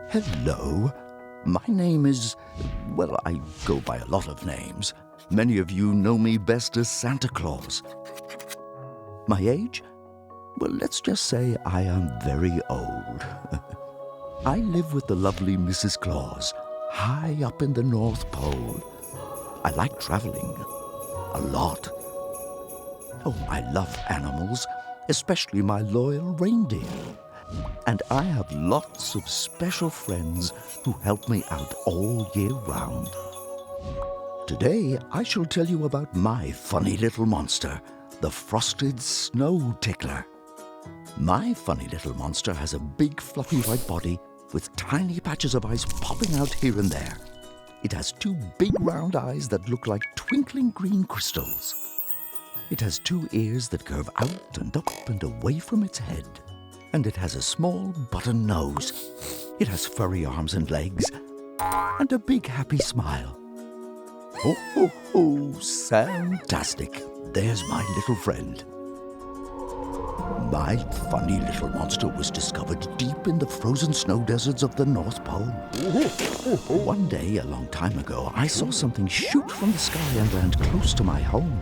Hello. My name is... well, I go by a lot of names. Many of you know me best as Santa Claus. My age? Well, let's just say I am very old. I live with the lovely Mrs. Claus, high up in the North Pole. I like traveling. A lot. Oh, I love animals, especially my loyal reindeer. And I have lots of special friends who help me out all year round. Today, I shall tell you about my funny little monster, the frosted snow tickler. My funny little monster has a big fluffy white body with tiny patches of ice popping out here and there. It has two big round eyes that look like twinkling green crystals. It has two ears that curve out and up and away from its head. And it has a small button nose. It has furry arms and legs, and a big happy smile. Oh, oh, oh, fantastic. There's my little friend. My funny little monster was discovered deep in the frozen snow deserts of the North Pole. One day, a long time ago, I saw something shoot from the sky and land close to my home.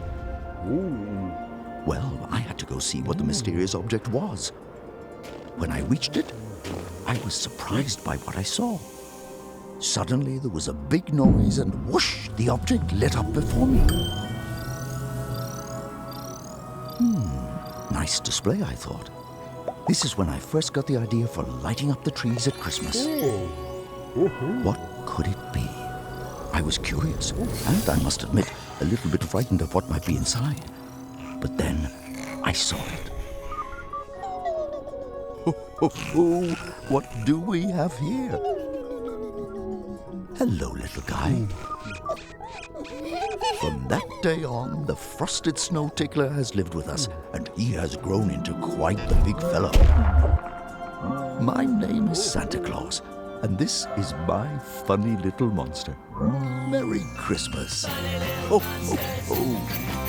Well, I had to go see what the mysterious object was. When I reached it, I was surprised by what I saw. Suddenly, there was a big noise and whoosh, the object lit up before me. Nice display, I thought. This is when I first got the idea for lighting up the trees at Christmas. What could it be? I was curious, and I must admit, a little bit frightened of what might be inside. But then, I saw it. What do we have here? Hello, little guy. From that day on, the frosted snow tickler has lived with us, and he has grown into quite the big fellow. My name is Santa Claus, and this is my funny little monster. Merry Christmas. Ho, ho, ho.